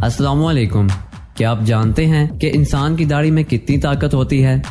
अस्सलामुअलैकुम। क्या आप जानते हैं कि इंसान की दाढ़ी में कितनी ताकत होती है?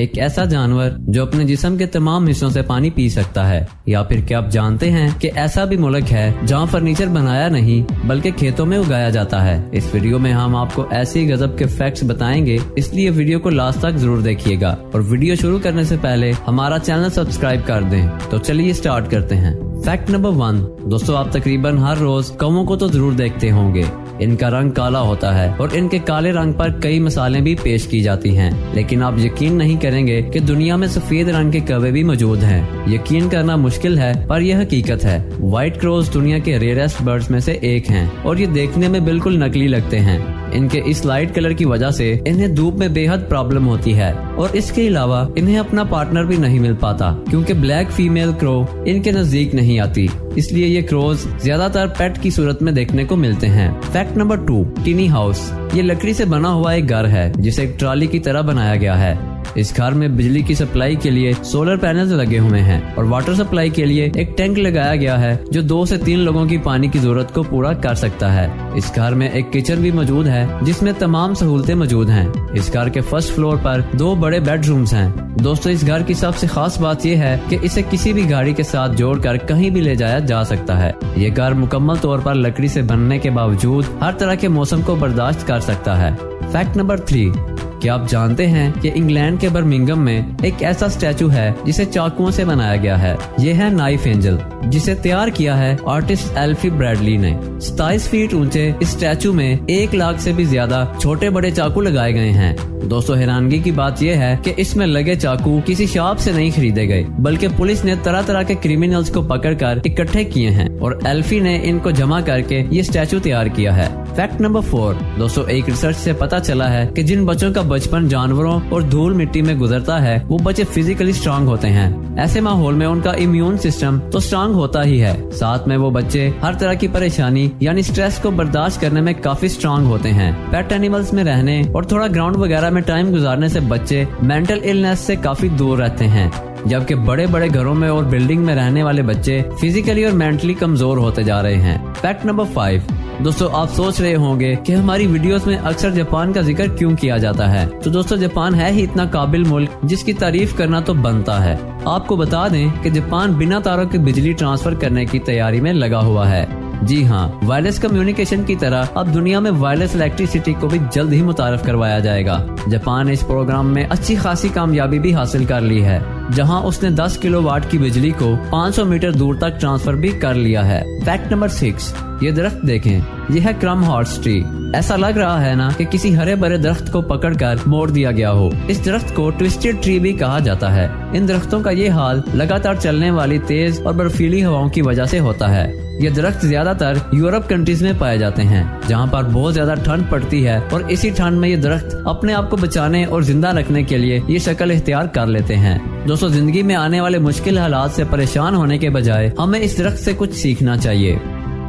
एक ऐसा जानवर जो अपने जिस्म के तमाम हिस्सों से पानी पी सकता है। या फिर क्या आप जानते हैं कि ऐसा भी मुल्क है जहां फर्नीचर बनाया नहीं बल्कि खेतों में उगाया जाता है। इस वीडियो में हम आपको ऐसी गजब के फैक्ट्स बताएंगे, इसलिए वीडियो को लास्ट तक जरूर देखिएगा। और वीडियो शुरू करने से पहले हमारा चैनल सब्सक्राइब कर दें। तो चलिए स्टार्ट करते हैं। Fact number 1। दोस्तों, आप तकरीबन हर रोज कौवों को तो जरूर देखते होंगे। इनका रंग काला होता है और इनके काले रंग पर कई मिसालें भी पेश की जाती हैं। लेकिन आप यकीन नहीं करेंगे कि दुनिया में सफेद रंग के कौवे भी मौजूद हैं। यकीन करना मुश्किल है पर यह हकीकत है। व्हाइट क्रोज दुनिया के रेयरेस्ट बर्ड्स में से एक हैं और ये देखने में बिल्कुल नकली लगते हैं। इनके इस लाइट कलर की वजह से इन्हें धूप में बेहद प्रॉब्लम होती है और इसके अलावा इन्हें अपना पार्टनर भी नहीं मिल पाता क्योंकि ब्लैक फीमेल क्रो इनके नजदीक नहीं आती। इसलिए ये क्रोज ज्यादातर पेट की सूरत में देखने को मिलते हैं। Fact number 2। टिनी हाउस। ये लकड़ी से बना हुआ एक घर है जिसे एक ट्रॉली की तरह बनाया गया है। इस घर में बिजली की सप्लाई के लिए सोलर पैनल्स लगे हुए हैं और वाटर सप्लाई के लिए एक टैंक लगाया गया है जो 2 से 3 लोगों की पानी की जरूरत को पूरा कर सकता है। इस घर में एक किचन भी मौजूद है जिसमें तमाम सहूलतें मौजूद हैं। इस घर के फर्स्ट फ्लोर पर 2 बड़े बेडरूम्स हैं। दोस्तों, इस घर की सबसे खास बात यह है कि इसे किसी भी गाड़ी के साथ जोड़कर कहीं भी ले जाया जा सकता है। ये घर मुकम्मल तौर पर लकड़ी से बनने के बावजूद हर तरह के मौसम को बर्दाश्त कर सकता है। Fact number 3। क्या आप जानते हैं कि इंग्लैंड के बर्मिंघम में एक ऐसा स्टैचू है जिसे चाकुओं से बनाया गया है। ये है नाइफ एंजल, जिसे तैयार किया है आर्टिस्ट एल्फी ब्रैडली ने। 27 फीट ऊंचे इस स्टैचू में 1 लाख से भी ज्यादा छोटे बड़े चाकू लगाए गए हैं। दोस्तों, हैरानगी की बात यह है कि इसमें लगे चाकू किसी शॉप से नहीं खरीदे गए बल्कि पुलिस ने तरह तरह के क्रिमिनल्स को पकड़कर इकट्ठे किए हैं और एल्फी ने इनको जमा करके ये स्टैचू तैयार किया है। Fact number 4। दोस्तों, एक रिसर्च से पता चला है कि जिन बच्चों का बचपन जानवरों और धूल मिट्टी में गुजरता है वो बच्चे फिजिकली स्ट्रांग होते हैं। ऐसे माहौल में उनका इम्यून सिस्टम तो स्ट्रांग होता ही है, साथ में वो बच्चे हर तरह की परेशानी यानी स्ट्रेस को बर्दाश्त करने में काफी स्ट्रांग होते हैं। पेट एनिमल्स में रहने और थोड़ा ग्राउंड वगैरह में टाइम गुजारने से बच्चे मेंटल इलनेस से काफी दूर रहते हैं, जबकि बड़े बड़े घरों में और बिल्डिंग में रहने वाले बच्चे फिजिकली और मेंटली कमजोर होते जा रहे हैं। Fact number 5। दोस्तों, आप सोच रहे होंगे कि हमारी वीडियोस में अक्सर जापान का जिक्र क्यों किया जाता है। तो दोस्तों, जापान है ही इतना काबिल मुल्क जिसकी तारीफ करना तो बनता है। आपको बता दें कि जापान बिना तारों के बिजली ट्रांसफर करने की तैयारी में लगा हुआ है। जी हाँ, वायरलेस कम्युनिकेशन की तरह अब दुनिया में वायरलेस इलेक्ट्रिसिटी को भी जल्द ही मुतारफ करवाया जाएगा। जापान ने इस प्रोग्राम में अच्छी खासी कामयाबी भी हासिल कर ली है, जहां उसने 10 किलोवाट की बिजली को 500 मीटर दूर तक ट्रांसफर भी कर लिया है। Fact number 6। ये दरख्त देखें, यह है क्रम हॉर्स ट्री। ऐसा लग रहा है ना कि किसी हरे भरे दरख्त को पकड़कर मोड़ दिया गया हो। इस दरख्त को ट्विस्टेड ट्री भी कहा जाता है। इन दरख्तों का ये हाल लगातार चलने वाली तेज और बर्फीली हवाओं की वजह से होता है। ये दरख्त ज्यादातर यूरोप कंट्रीज में पाए जाते हैं जहाँ पर बहुत ज्यादा ठंड पड़ती है और इसी ठंड में ये दरख्त अपने आप को बचाने और जिंदा रखने के लिए ये शक्ल इख्तियार कर लेते हैं। दोस्तों, जिंदगी में आने वाले मुश्किल हालात से परेशान होने के बजाय हमें इस दरख्त से कुछ सीखना चाहिए।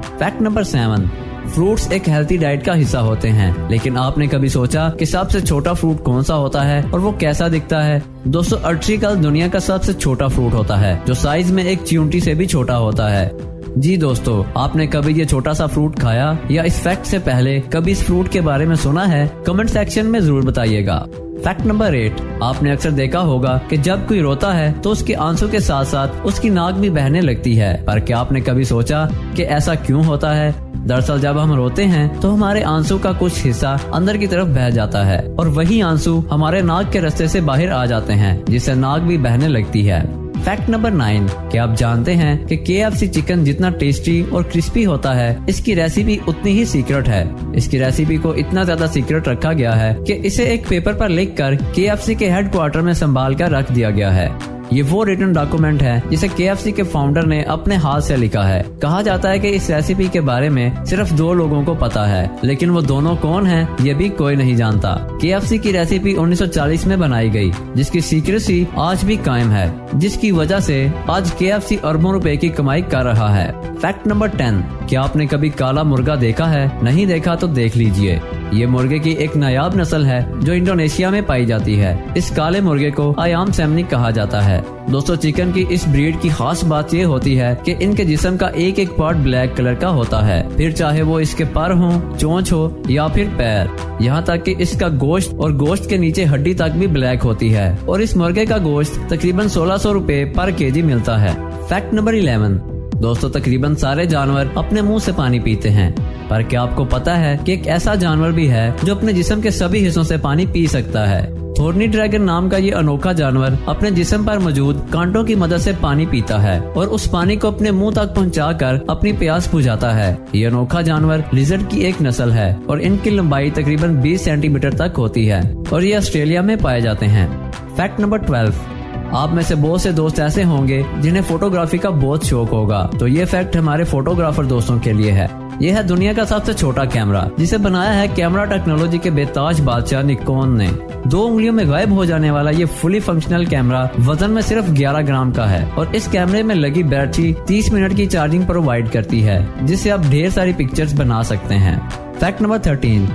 Fact number 7। फ्रूट्स एक हेल्थी डाइट का हिस्सा होते हैं, लेकिन आपने कभी सोचा कि सबसे छोटा फ्रूट कौन सा होता है और वो कैसा दिखता है? दोस्तों, अर्ट्रिकल दुनिया का सबसे छोटा फ्रूट होता है जो साइज में एक चींटी से भी छोटा होता है। जी दोस्तों, आपने कभी ये छोटा सा फ्रूट खाया या इस फैक्ट से पहले कभी इस फ्रूट के बारे में सुना है? कमेंट सेक्शन में जरूर बताइएगा। Fact number 8। आपने अक्सर देखा होगा कि जब कोई रोता है तो उसके आंसू के साथ साथ उसकी नाक भी बहने लगती है, पर क्या आपने कभी सोचा कि ऐसा क्यों होता है? दरअसल जब हम रोते हैं तो हमारे आंसू का कुछ हिस्सा अंदर की तरफ बह जाता है और वही आंसू हमारे नाक के रास्ते से बाहर आ जाते हैं, जिससे नाक भी बहने लगती है। Fact number 9। क्या आप जानते हैं कि KFC चिकन जितना टेस्टी और क्रिस्पी होता है, इसकी रेसिपी उतनी ही सीक्रेट है। इसकी रेसिपी को इतना ज्यादा सीक्रेट रखा गया है कि इसे एक पेपर पर लिखकर KFC के हेडक्वार्टर में संभाल कर रख दिया गया है। ये वो रिटन डॉक्यूमेंट है जिसे KFC के फाउंडर ने अपने हाथ से लिखा है। कहा जाता है कि इस रेसिपी के बारे में सिर्फ 2 लोगों को पता है, लेकिन वो दोनों कौन हैं ये भी कोई नहीं जानता। KFC की रेसिपी 1940 में बनाई गई, जिसकी सीक्रेसी आज भी कायम है, जिसकी वजह से आज KFC अरबों रुपए की कमाई कर रहा है। Fact number 10। क्या आपने कभी काला मुर्गा देखा है? नहीं देखा तो देख लीजिए। ये मुर्गे की एक नायाब नस्ल है जो इंडोनेशिया में पाई जाती है। इस काले मुर्गे को अयाम सैमनी कहा जाता है। दोस्तों चिकन की इस ब्रीड की खास बात ये होती है कि इनके जिस्म का एक एक पार्ट ब्लैक कलर का होता है, फिर चाहे वो इसके पर हो, चोंच हो या फिर पैर, यहाँ तक कि इसका गोश्त और गोश्त के नीचे हड्डी तक भी ब्लैक होती है। और इस मुर्गे का गोश्त तकरीबन 1600 रुपए पर केजी मिलता है। Fact number 11। दोस्तों तकरीबन सारे जानवर अपने मुंह से पानी पीते हैं, पर क्या आपको पता है कि एक ऐसा जानवर भी है जो अपने जिस्म के सभी हिस्सों से पानी पी सकता है। थोर्नी ड्रैगन नाम का ये अनोखा जानवर अपने जिस्म पर मौजूद कांटों की मदद से पानी पीता है और उस पानी को अपने मुंह तक पहुंचाकर अपनी प्यास बुझाता है। ये अनोखा जानवर लिजर्ड की एक नस्ल है और इनकी लंबाई तकरीबन 20 सेंटीमीटर तक होती है और ये ऑस्ट्रेलिया में पाए जाते हैं। Fact number 12। आप में से बहुत से दोस्त ऐसे होंगे जिन्हें फोटोग्राफी का बहुत शौक होगा, तो ये फैक्ट हमारे फोटोग्राफर दोस्तों के लिए है। यह है दुनिया का सबसे छोटा कैमरा, जिसे बनाया है कैमरा टेक्नोलॉजी के बेताज बादशाह निकोन ने। 2 उंगलियों में गायब हो जाने वाला ये फुली फंक्शनल कैमरा वजन में सिर्फ 11 ग्राम का है और इस कैमरे में लगी बैटरी 30 मिनट की चार्जिंग प्रोवाइड करती है, जिससे आप ढेर सारी पिक्चर्स बना सकते हैं। Fact number 13।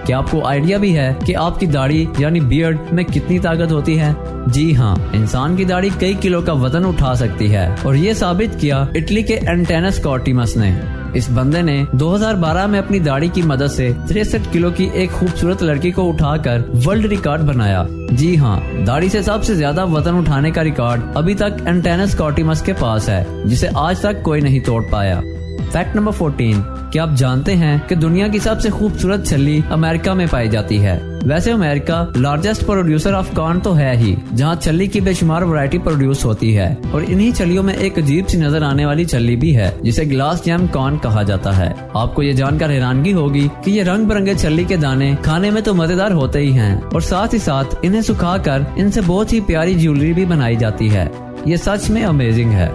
क्या आपको आइडिया भी है कि आपकी दाढ़ी यानी बियर्ड में कितनी ताकत होती है? जी हाँ, इंसान की दाढ़ी कई किलो का वजन उठा सकती है और ये साबित किया इटली के एंटेनस कॉर्टिमस ने। इस बंदे ने 2012 में अपनी दाढ़ी की मदद से 63 किलो की एक खूबसूरत लड़की को उठाकर वर्ल्ड रिकॉर्ड बनाया। जी हाँ, दाढ़ी से सबसे ज्यादा वजन उठाने का रिकॉर्ड अभी तक एंटेनस कॉर्टिमस के पास है, जिसे आज तक कोई नहीं तोड़ पाया। Fact number 14। क्या आप जानते हैं कि दुनिया की सबसे खूबसूरत छल्ली अमेरिका में पाई जाती है? वैसे America largest producer of corn तो है ही, जहां छल्ली की बेशुमार वैरायटी प्रोड्यूस होती है और इन्हीं छल्लियों में एक अजीब सी नजर आने वाली छल्ली भी है जिसे ग्लास जैम कॉर्न कहा जाता है। आपको ये जानकर हैरानगी होगी कि ये रंग बिरंगे छल्ली के दाने खाने में तो मजेदार होते ही हैं और साथ ही साथ इन्हें सुखाकर इनसे बहुत ही प्यारी ज्वेलरी भी बनाई जाती है। ये सच में अमेजिंग है।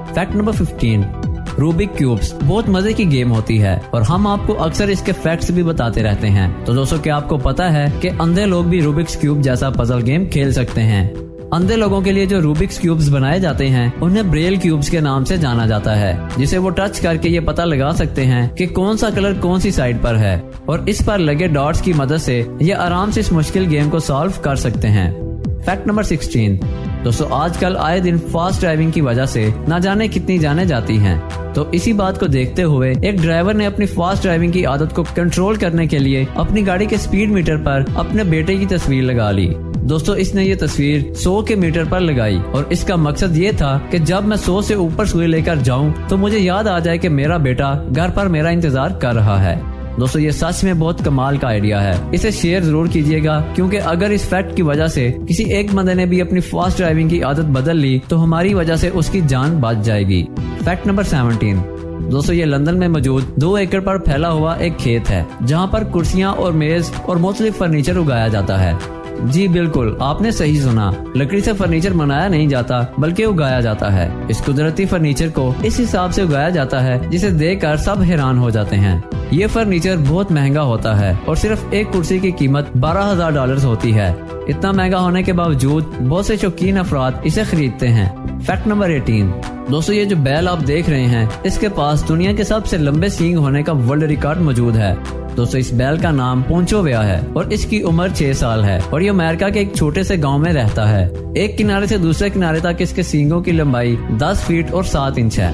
Fact number 15। रूबिक क्यूब्स बहुत मजे की गेम होती है और हम आपको अक्सर इसके फैक्ट्स भी बताते रहते हैं। तो दोस्तों क्या आपको पता है कि अंधे लोग भी रूबिक्स क्यूब जैसा पजल गेम खेल सकते हैं? अंधे लोगों के लिए जो रूबिक्स क्यूब्स बनाए जाते हैं उन्हें ब्रेल क्यूब्स के नाम से जाना जाता है, जिसे वो टच करके ये पता लगा सकते हैं कि कौन सा कलर कौन सी साइड पर है और इस पर लगे डॉट्स की मदद से ये आराम से इस मुश्किल गेम को सॉल्व कर सकते हैं। Fact number 16। दोस्तों आजकल आए दिन फास्ट ड्राइविंग की वजह से ना जाने कितनी जाने जाती हैं, तो इसी बात को देखते हुए एक ड्राइवर ने अपनी फास्ट ड्राइविंग की आदत को कंट्रोल करने के लिए अपनी गाड़ी के स्पीड मीटर पर अपने बेटे की तस्वीर लगा ली। दोस्तों इसने ये तस्वीर 100 के मीटर पर लगाई और इसका मकसद ये था कि जब मैं 100 से ऊपर सुई लेकर जाऊं तो मुझे याद आ जाए कि मेरा बेटा घर पर मेरा इंतजार कर रहा है। दोस्तों ये सच में बहुत कमाल का आइडिया है, इसे शेयर जरूर कीजिएगा, क्योंकि अगर इस फैक्ट की वजह से किसी एक बंदे ने भी अपनी फास्ट ड्राइविंग की आदत बदल ली तो हमारी वजह से उसकी जान बच जाएगी। Fact number 17। दोस्तों ये लंदन में मौजूद 2 एकड़ पर फैला हुआ एक खेत है जहाँ पर कुर्सियाँ और मेज और मुख्तलिफ फर्नीचर उगाया जाता है। जी बिल्कुल, आपने सही सुना, लकड़ी से फर्नीचर बनाया नहीं जाता बल्कि उगाया जाता है। इस कुदरती फर्नीचर को इस हिसाब से उगाया जाता है जिसे देखकर सब हैरान हो जाते हैं। ये फर्नीचर बहुत महंगा होता है और सिर्फ एक कुर्सी की कीमत $12,000 होती है। इतना महंगा होने के बावजूद बहुत से शौकीन अफराद इसे खरीदते हैं। Fact number 18। दोस्तों ये जो बैल आप देख रहे हैं इसके पास दुनिया के सबसे लंबे सींग होने का वर्ल्ड रिकॉर्ड मौजूद है। दोस्तों इस बैल का नाम पोंचो वेया है और इसकी उम्र 6 साल है और ये अमेरिका के एक छोटे से गांव में रहता है। एक किनारे से दूसरे किनारे तक इसके सींगों की लंबाई 10 फीट और 7 इंच है।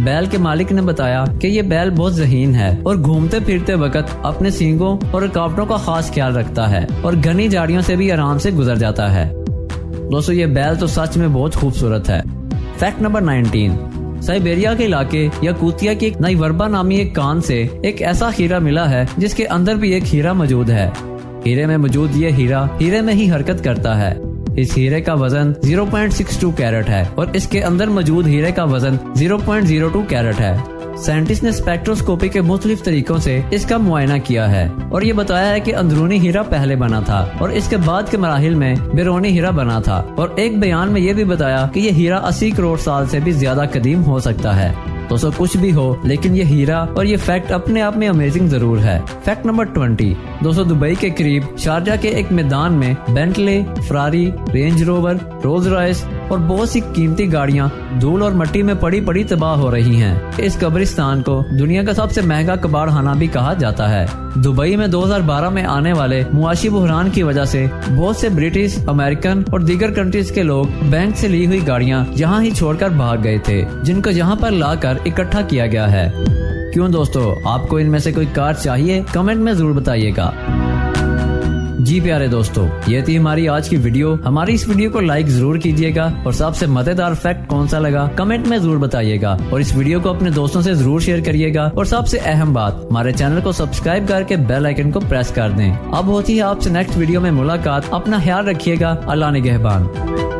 बैल के मालिक ने बताया कि ये बैल बहुत ज़हीन है और घूमते फिरते वक्त अपने सींगों और रुकावटों का खास ख्याल रखता है और घनी झाड़ियों से भी आराम से गुजर जाता है। दोस्तों ये बैल तो सच में बहुत खूबसूरत है। Fact number 19। साइबेरिया के इलाके या कुतिया की एक नाइवर्बा नामी एक कान से एक ऐसा हीरा मिला है जिसके अंदर भी एक हीरा मौजूद है। हीरे में मौजूद ये हीरा हीरे में ही हरकत करता है। इस हीरे का वजन 0.62 कैरेट है और इसके अंदर मौजूद हीरे का वजन 0.02 कैरेट है। साइंटिस्ट ने स्पेक्ट्रोस्कोपी के मुख्तलिफ तरीकों से इसका मुआयना किया है और ये बताया है कि अंदरूनी हीरा पहले बना था और इसके बाद के मराहिल में बैरूनी हीरा बना था। और एक बयान में ये भी बताया कि ये हीरा 80 करोड़ साल से भी ज्यादा कदीम हो सकता है। दोस्तों कुछ भी हो लेकिन ये हीरा और ये फैक्ट अपने आप में अमेजिंग जरूर है। Fact number 20। दोस्तों दुबई के करीब शारजा के एक मैदान में Bentley, Ferrari, range rover, Rolls Royce, और बहुत सी कीमती गाड़ियां धूल और मिट्टी में पड़ी पड़ी तबाह हो रही हैं। इस कब्रिस्तान को दुनिया का सबसे महंगा कबाड़खाना भी कहा जाता है। दुबई में 2012 में आने वाले मुआशी बुहरान की वजह से बहुत से ब्रिटिश, अमेरिकन और दीगर कंट्रीज के लोग बैंक से ली हुई गाड़ियां यहाँ ही छोड़कर भाग गए थे, जिनको यहाँ पर लाकर इकट्ठा किया गया है। क्यों दोस्तों, आपको इनमें से कोई कार चाहिए? कमेंट में जरूर बताइएगा। जी प्यारे दोस्तों, ये थी हमारी आज की वीडियो। हमारी इस वीडियो को लाइक जरूर कीजिएगा और सबसे मजेदार फैक्ट कौन सा लगा कमेंट में जरूर बताइएगा और इस वीडियो को अपने दोस्तों से जरूर शेयर करिएगा। और सबसे अहम बात, हमारे चैनल को सब्सक्राइब करके बेल आइकन को प्रेस कर दें। अब होती है आपसे नेक्स्ट वीडियो में मुलाकात। अपना ख्याल रखिएगा। अल्लाह निगहबान।